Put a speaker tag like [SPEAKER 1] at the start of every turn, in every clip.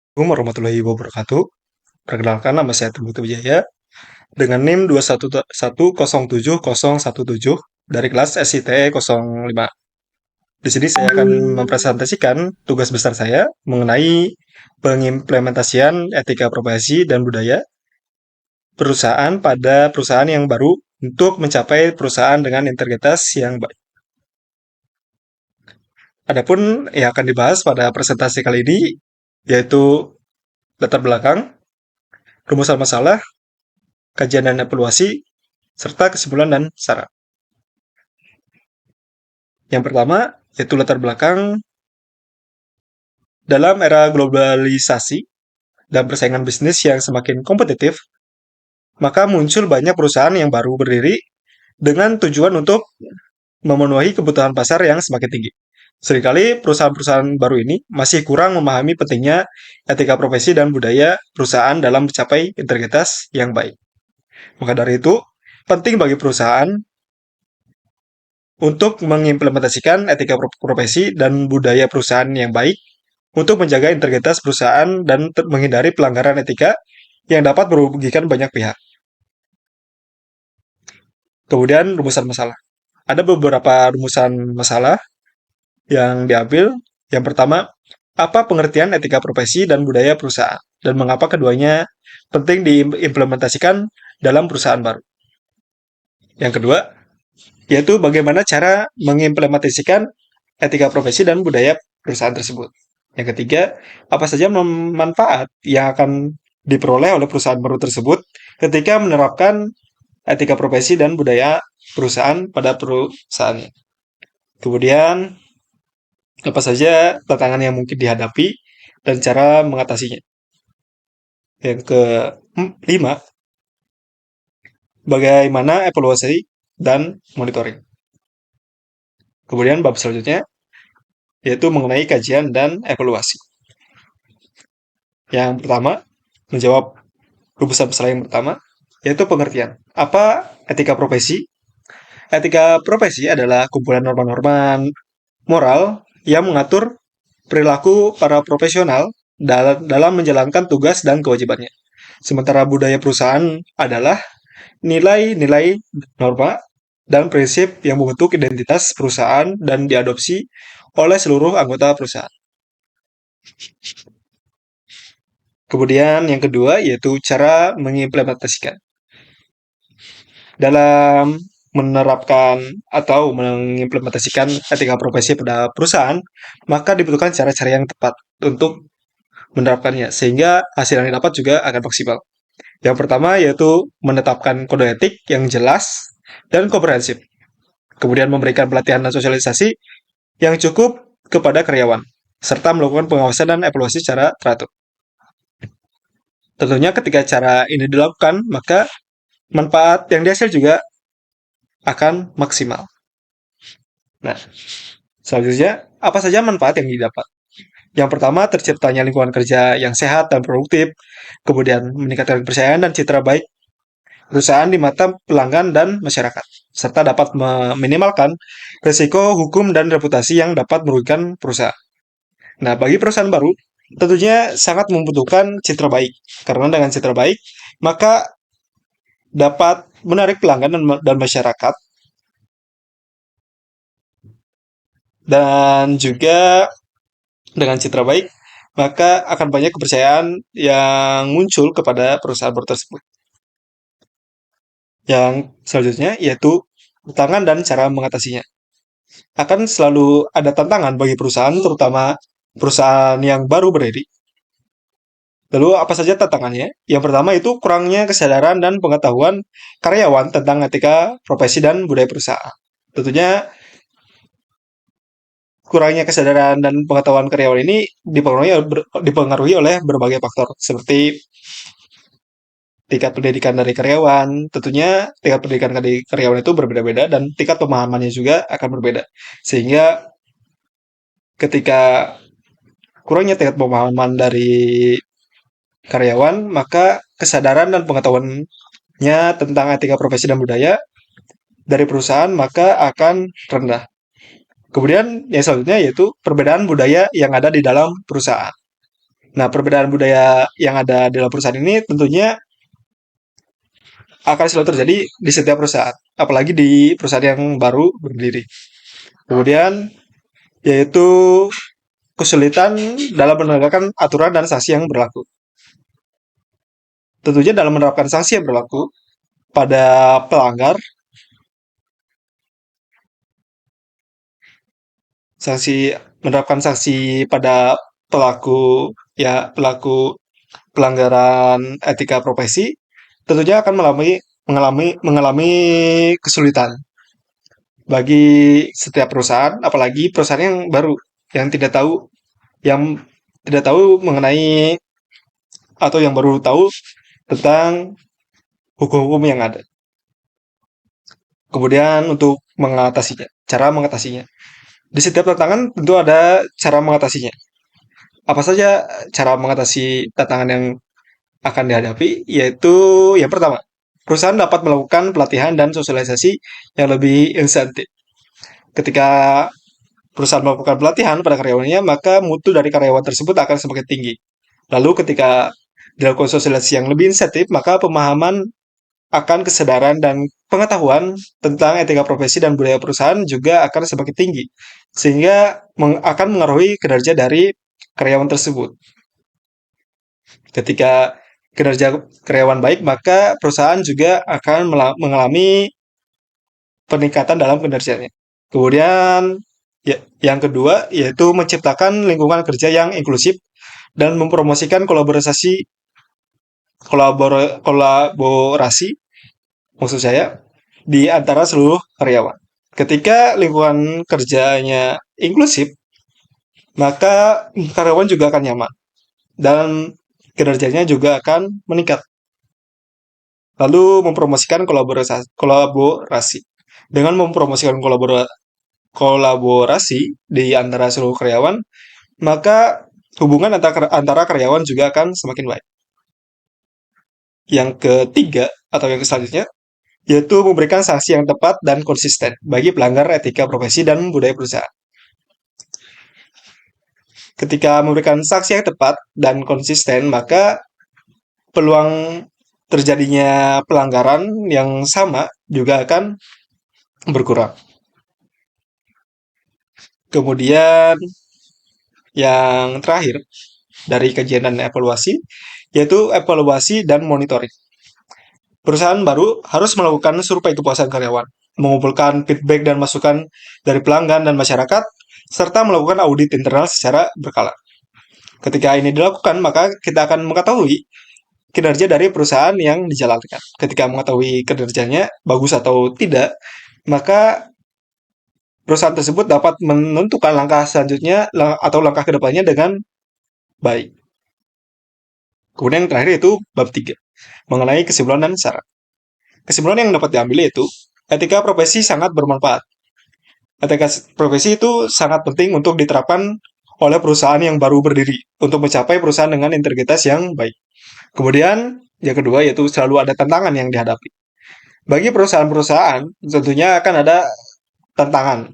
[SPEAKER 1] Assalamualaikum warahmatullahi wabarakatuh. Perkenalkan, nama saya Teguh Wijaya dengan NIM 211107017 dari kelas SITE 05. Di sini saya akan mempresentasikan tugas besar saya mengenai pengimplementasian etika profesi dan budaya perusahaan pada perusahaan yang baru untuk mencapai perusahaan dengan integritas yang baik. Adapun yang akan dibahas pada presentasi kali ini yaitu latar belakang, rumusan masalah, kajian dan evaluasi, serta kesimpulan dan saran. Yang pertama, yaitu latar belakang dalam era globalisasi dan persaingan bisnis yang semakin kompetitif, maka muncul banyak perusahaan yang baru berdiri dengan tujuan untuk memenuhi kebutuhan pasar yang semakin tinggi. Seringkali perusahaan-perusahaan baru ini masih kurang memahami pentingnya etika profesi dan budaya perusahaan dalam mencapai integritas yang baik. Maka dari itu, penting bagi perusahaan untuk mengimplementasikan etika profesi dan budaya perusahaan yang baik untuk menjaga integritas perusahaan dan menghindari pelanggaran etika yang dapat merugikan banyak pihak. Kemudian rumusan masalah. Ada beberapa rumusan masalah yang diambil. Yang pertama, apa pengertian etika profesi dan budaya perusahaan dan mengapa keduanya penting diimplementasikan dalam perusahaan baru. Yang kedua, yaitu bagaimana cara mengimplementasikan etika profesi dan budaya perusahaan tersebut. Yang ketiga, apa saja manfaat yang akan diperoleh oleh perusahaan baru tersebut ketika menerapkan etika profesi dan budaya perusahaan pada perusahaannya. Kemudian, apa saja tantangan yang mungkin dihadapi dan cara mengatasinya. Yang kelima, bagaimana evaluasi dan monitoring. Kemudian bab selanjutnya yaitu mengenai kajian dan evaluasi. Yang pertama, menjawab rumusan masalah yang pertama, yaitu pengertian. Apa etika profesi? Etika profesi adalah kumpulan norma-norma moral yang mengatur perilaku para profesional dalam menjalankan tugas dan kewajibannya. Sementara budaya perusahaan adalah nilai-nilai norma dan prinsip yang membentuk identitas perusahaan dan diadopsi oleh seluruh anggota perusahaan. Kemudian yang kedua yaitu cara mengimplementasikan. Dalam menerapkan atau mengimplementasikan etika profesi pada perusahaan, maka dibutuhkan cara-cara yang tepat untuk menerapkannya, sehingga hasil yang didapat juga akan maksimal. Yang pertama yaitu menetapkan kode etik yang jelas dan komprehensif. Kemudian memberikan pelatihan dan sosialisasi yang cukup kepada karyawan, serta melakukan pengawasan dan evaluasi secara teratur. Tentunya ketika cara ini dilakukan, maka manfaat yang dihasil juga akan maksimal. Nah, selanjutnya, apa saja manfaat yang didapat? Yang pertama, terciptanya lingkungan kerja yang sehat dan produktif, kemudian meningkatkan kepercayaan dan citra baik perusahaan di mata pelanggan dan masyarakat, serta dapat meminimalkan risiko hukum dan reputasi yang dapat merugikan perusahaan. Nah, bagi perusahaan baru, tentunya sangat membutuhkan citra baik, karena dengan citra baik, maka dapat menarik pelanggan dan masyarakat, dan juga dengan citra baik, maka akan banyak kepercayaan yang muncul kepada perusahaan baru tersebut. Yang selanjutnya yaitu tantangan dan cara mengatasinya. Akan selalu ada tantangan bagi perusahaan, terutama perusahaan yang baru berdiri. Lalu apa saja tantangannya? Yang pertama itu kurangnya kesadaran dan pengetahuan karyawan tentang etika profesi dan budaya perusahaan. Tentunya kurangnya kesadaran dan pengetahuan karyawan ini dipengaruhi oleh berbagai faktor seperti tingkat pendidikan dari karyawan. Tentunya tingkat pendidikan dari karyawan itu berbeda-beda dan tingkat pemahamannya juga akan berbeda. Sehingga ketika kurangnya tingkat pemahaman dari karyawan, maka kesadaran dan pengetahuannya tentang etika profesi dan budaya dari perusahaan maka akan rendah. Kemudian yang selanjutnya yaitu perbedaan budaya yang ada di dalam perusahaan. Nah, perbedaan budaya yang ada dalam perusahaan ini tentunya akan selalu terjadi di setiap perusahaan, apalagi di perusahaan yang baru berdiri. Kemudian, yaitu kesulitan dalam menegakkan aturan dan sanksi yang berlaku. Tentunya dalam menerapkan sanksi yang berlaku pada pelanggar, sanksi menerapkan sanksi pada pelaku pelanggaran etika profesi, tentunya akan mengalami kesulitan bagi setiap perusahaan, apalagi perusahaan yang baru yang tidak tahu yang tidak tahu mengenai atau yang baru tahu tentang hukum-hukum yang ada. Kemudian untuk mengatasinya, cara mengatasinya. Di setiap tantangan tentu ada cara mengatasinya. Apa saja cara mengatasi tantangan yang akan dihadapi? Yaitu yang pertama, perusahaan dapat melakukan pelatihan dan sosialisasi yang lebih insentif. Ketika perusahaan melakukan pelatihan pada karyawannya, maka mutu dari karyawan tersebut akan semakin tinggi. Lalu ketika dilakukan sosialisasi yang lebih insentif, maka pemahaman akan kesadaran dan pengetahuan tentang etika profesi dan budaya perusahaan juga akan semakin tinggi, sehingga akan mengaruhi kinerja dari karyawan tersebut. Ketika kinerja karyawan baik, maka perusahaan juga akan mengalami peningkatan dalam kinerjanya. Kemudian, yang kedua yaitu menciptakan lingkungan kerja yang inklusif dan mempromosikan kolaborasi maksud saya di antara seluruh karyawan. Ketika lingkungan kerjanya inklusif, maka karyawan juga akan nyaman dan kinerjanya juga akan meningkat. Lalu mempromosikan kolaborasi. Dengan mempromosikan kolaborasi di antara seluruh karyawan, maka hubungan antara karyawan juga akan semakin baik. Yang ketiga atau yang selanjutnya yaitu memberikan sanksi yang tepat dan konsisten bagi pelanggar etika profesi dan budaya perusahaan. Ketika memberikan sanksi yang tepat dan konsisten, maka peluang terjadinya pelanggaran yang sama juga akan berkurang. Kemudian yang terakhir dari kajian dan evaluasi, yaitu evaluasi dan monitoring. Perusahaan baru harus melakukan survei kepuasan karyawan, mengumpulkan feedback dan masukan dari pelanggan dan masyarakat, serta melakukan audit internal secara berkala. Ketika ini dilakukan, maka kita akan mengetahui kinerja dari perusahaan yang dijalankan. Ketika mengetahui kinerjanya bagus atau tidak, maka perusahaan tersebut dapat menentukan langkah selanjutnya atau langkah kedepannya dengan baik. Kemudian yang terakhir itu bab 3, mengenai kesimpulan dan syarat. Kesimpulan yang dapat diambil yaitu, etika profesi sangat bermanfaat. Etika profesi itu sangat penting untuk diterapkan oleh perusahaan yang baru berdiri untuk mencapai perusahaan dengan integritas yang baik. Kemudian, yang kedua yaitu selalu ada tantangan yang dihadapi. Bagi perusahaan-perusahaan, tentunya akan ada tantangan,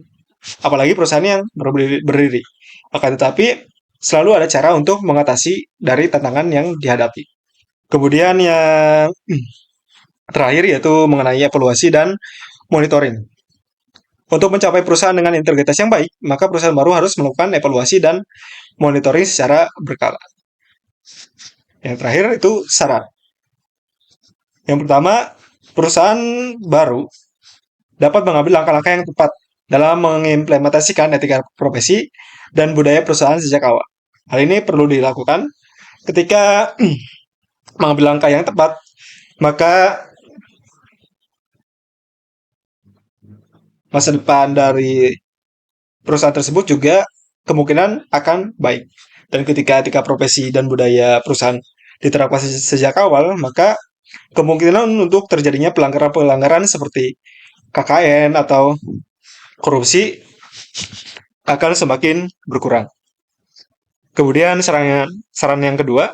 [SPEAKER 1] apalagi perusahaan yang baru berdiri. Akan tetapi, selalu ada cara untuk mengatasi dari tantangan yang dihadapi. Kemudian yang terakhir yaitu mengenai evaluasi dan monitoring. Untuk mencapai perusahaan dengan integritas yang baik, maka perusahaan baru harus melakukan evaluasi dan monitoring secara berkala. Yang terakhir itu syarat. Yang pertama, perusahaan baru dapat mengambil langkah-langkah yang tepat dalam mengimplementasikan etika profesi dan budaya perusahaan sejak awal. Hal ini perlu dilakukan ketika mengambil langkah yang tepat, maka masa depan dari perusahaan tersebut juga kemungkinan akan baik. Dan ketika etika profesi dan budaya perusahaan diterapkan sejak awal, maka kemungkinan untuk terjadinya pelanggaran-pelanggaran seperti KKN atau korupsi akan semakin berkurang. Kemudian saran yang kedua,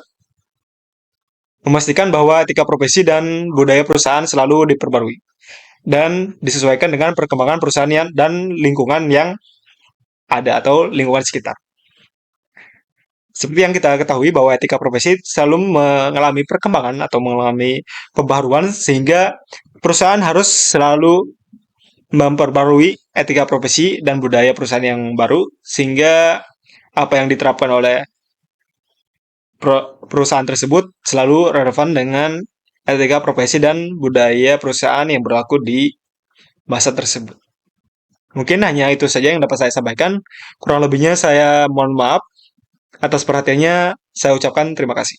[SPEAKER 1] memastikan bahwa etika profesi dan budaya perusahaan selalu diperbarui dan disesuaikan dengan perkembangan perusahaan dan lingkungan yang ada atau lingkungan sekitar. Seperti yang kita ketahui bahwa etika profesi selalu mengalami perkembangan atau mengalami pembaharuan sehingga perusahaan harus selalu memperbarui etika profesi dan budaya perusahaan yang baru sehingga apa yang diterapkan oleh perusahaan tersebut selalu relevan dengan etika profesi dan budaya perusahaan yang berlaku di masa tersebut. Mungkin hanya itu saja yang dapat saya sampaikan. Kurang lebihnya saya mohon maaf atas perhatiannya. Saya ucapkan terima kasih.